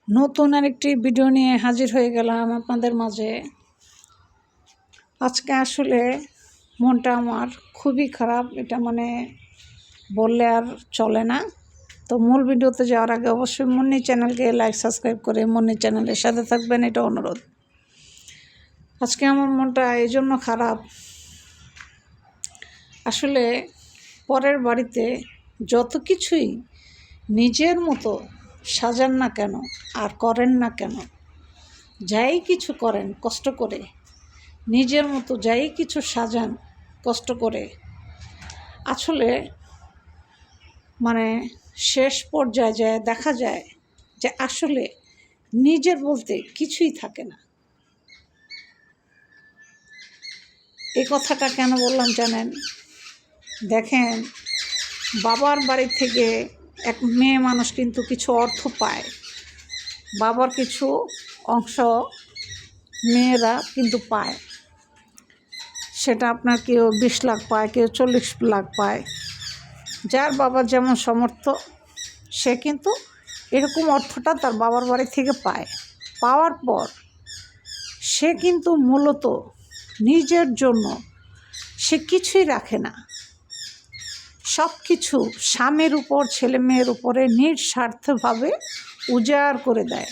নতুন আরেকটি ভিডিও নিয়ে হাজির হয়ে গেলাম আপনাদের মাঝে। আজকে আসলে মনটা আমার খুবই খারাপ, এটা বললে আর চলে না। তো মূল ভিডিওতে যাওয়ার আগে অবশ্যই মুন্নি চ্যানেলকে লাইক সাবস্ক্রাইব করে মুন্নি চ্যানেলের সাথে থাকবেন, এটা অনুরোধ। আজকে আমার মনটা এই জন্য খারাপ, আসলে পরের বাড়িতে যত কিছুই নিজের মতো সাজান না কেন আর করেন না কেন, যাই কিছু করেন কষ্ট করে, নিজের মতো যাই কিছু সাজান কষ্ট করে, আসলে শেষ পর্যায়ে যায় দেখা যায় যে আসলে নিজের বলতে কিছুই থাকে না। এই কথাটা কেন বললাম জানেন? দেখেন, বাবার বাড়ি থেকে এক মেয়ে মানুষ কিন্তু কিছু অর্থ পায়, বাবার কিছু অংশ মেয়েরা কিন্তু পায়। সেটা আপনার কেউ 20 লাখ পায়, কেউ 40 লাখ পায়। যার বাবার যেমন সামর্থ্য সে কিন্তু এরকম অর্থটা তার বাবার বাড়ি থেকে পায়। পাওয়ার পর সে কিন্তু মূলত নিজের জন্য সে কিছুই রাখে না, সব কিছু স্বামীর উপর ছেলে মেয়ের উপরে নিঃস্বার্থভাবে উজাড় করে দেয়।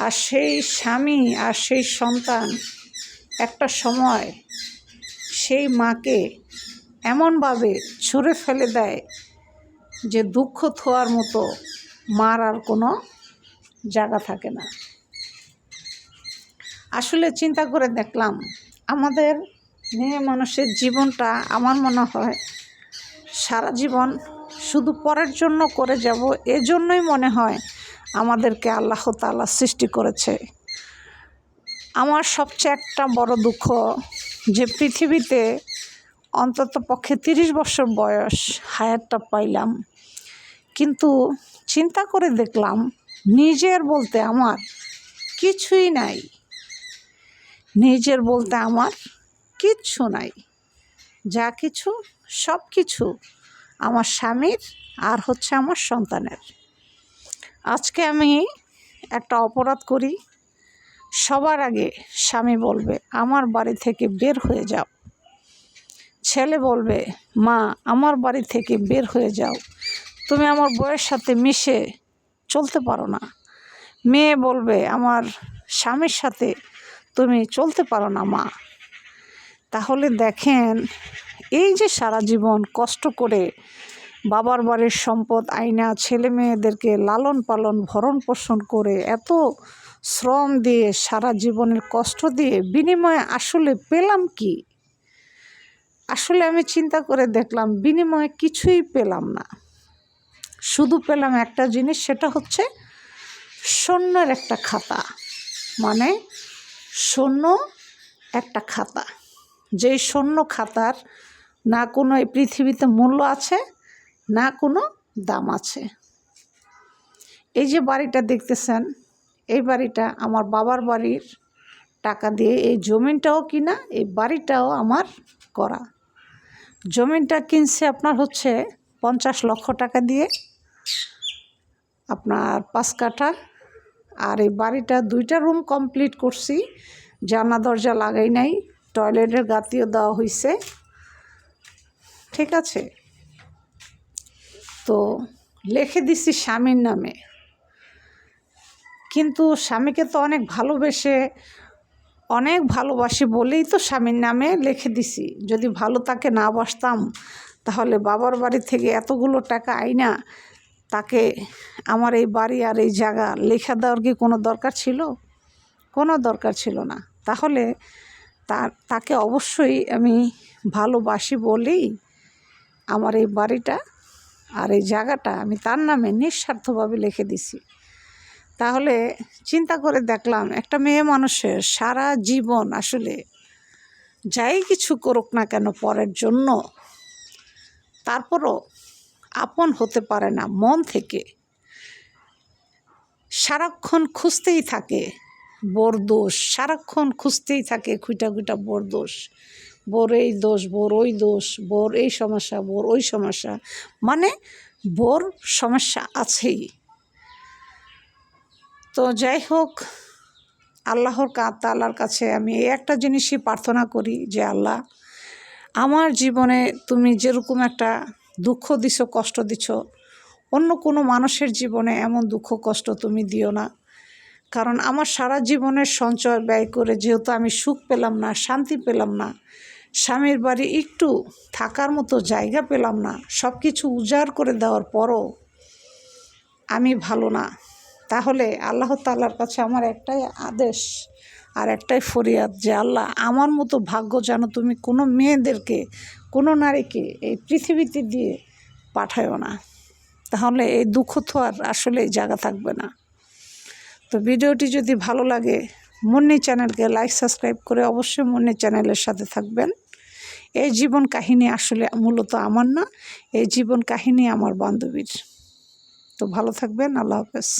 আর সেই স্বামী আর সেই সন্তান একটা সময় সেই মাকে এমনভাবে ছুঁড়ে ফেলে দেয় যে দুঃখ থোয়ার মতো মার আর কোনো জায়গা থাকে না। আসলে চিন্তা করে দেখলাম, আমাদের মেয়ে মানুষের জীবনটা আমার মনে হয় সারা জীবন শুধু পরের জন্য করে যাব, এজন্যই মনে হয় আমাদেরকে আল্লাহ তাআলা সৃষ্টি করেছে। আমার সবচেয়ে একটা বড় দুঃখ যে পৃথিবীতে অন্তত পক্ষে 30 বছর বয়স হায়াতটা পাইলাম, কিন্তু চিন্তা করে দেখলাম নিজের বলতে আমার কিছুই নাই, নিজের বলতে আমার কিচ্ছু নাই। যা কিছু সব কিছু আমার স্বামীর আর আমার সন্তানের। আজকে আমি একটা অপরাধ করি, সবার আগে স্বামী বলবে আমার বাড়ি থেকে বের হয়ে যাও, ছেলে বলবে মা আমার বাড়ি থেকে বের হয়ে যাও, তুমি আমার বউয়ের সাথে মিশে চলতে পারো না। মেয়ে বলবে আমার স্বামীর সাথে তুমি চলতে পারো না মা। তাহলে দেখেন, এই যে সারা জীবন কষ্ট করে বাবার বাড়ির সম্পদ আইনা ছেলে মেয়েদেরকে লালন পালন ভরণ পোষণ করে এত শ্রম দিয়ে সারা জীবনের কষ্ট দিয়ে বিনিময়ে আসলে পেলাম কি? আসলে আমি চিন্তা করে দেখলাম বিনিময়ে কিছুই পেলাম না। শুধু পেলাম একটা জিনিস, সেটা হচ্ছে শূন্যের একটা খাতা, শূন্য একটা খাতা, যেই শূন্য খাতার না কোনো এই পৃথিবীতে মূল্য আছে না কোনো দাম আছে। এই যে বাড়িটা দেখতেছেন, এই বাড়িটা আমার বাবার বাড়ির টাকা দিয়ে, এই জমিনটাও কিনা, এই বাড়িটাও আমার করা। জমিনটা কিনছে আপনার 50 লক্ষ টাকা দিয়ে, আপনার 5 কাঠা। আর এই বাড়িটা 2টা রুম কমপ্লিট করছি, জানলা দরজা লাগাই নাই, টয়লেটের গাতিও দেওয়া হয়েছে, ঠিক আছে। তো লিখে দিছি স্বামীর নামে, কিন্তু স্বামীকে তো অনেক ভালোবাসি বলেই তো স্বামীর নামে লিখে দিছি। যদি ভালো তাকে না বাসতাম তাহলে বাবার বাড়ি থেকে এতগুলো টাকা আইনা তাকে আমার এই বাড়ি আর এই জায়গা লেখা দেওয়ার কি কোনো দরকার ছিল? কোনো দরকার ছিল না। তাহলে তাকে অবশ্যই আমি ভালোবাসি বলেই আমার এই বাড়িটা আর এই জায়গাটা আমি তার নামে নিঃস্বার্থভাবে লিখে দিছি। তাহলে চিন্তা করে দেখলাম, একটা মেয়ে মানুষের সারা জীবন আসলে যাই কিছু করুক না কেন পরের জন্য, তারপরও আপন হতে পারে না। মন থেকে সারাক্ষণ খুঁজতেই থাকে বোর দোষ, সারাক্ষণ খুঁজতেই থাকে খুঁটা বোর দোষ, বোর এই দোষ, বোর ওই দোষ, বোর এই সমস্যা, বোর ওই সমস্যা, বোর সমস্যা আছেই। তো যাই হোক, তাআলার কাছে আমি এই একটা জিনিসই প্রার্থনা করি যে আল্লাহ, আমার জীবনে তুমি যেরকম একটা দুঃখ দিছো, কষ্ট দিছো, অন্য কোনো মানুষের জীবনে এমন দুঃখ কষ্ট তুমি দিও না। কারণ আমার সারা জীবনের সঞ্চয় ব্যয় করে যেহেতু আমি সুখ পেলাম না, শান্তি পেলাম না, স্বামীর বাড়ি একটু থাকার মতো জায়গা পেলাম না, সব কিছু উজাড় করে দেওয়ার পরও আমি ভালো না, তাহলে আল্লাহ তাআলার কাছে আমার একটাই আদেশ আর একটাই ফরিয়াদ যে আল্লাহ, আমার মতো ভাগ্য যেন তুমি কোনো মেয়েদেরকে, কোনো নারীকে এই পৃথিবীতে দিয়ে পাঠায়ও না, তাহলে এই দুঃখ তো আর আসলে জায়গা থাকবে না। তো ভিডিওটি যদি ভালো লাগে মুন্নি চ্যানেলকে লাইক সাবস্ক্রাইব করে অবশ্যই মুন্নি চ্যানেলের সাথে থাকবেন। এই জীবন কাহিনী আসলে মূলত আমার না, এই জীবন কাহিনী আমার বান্ধবীর। তো ভালো থাকবেন, আল্লাহ হাফেজ।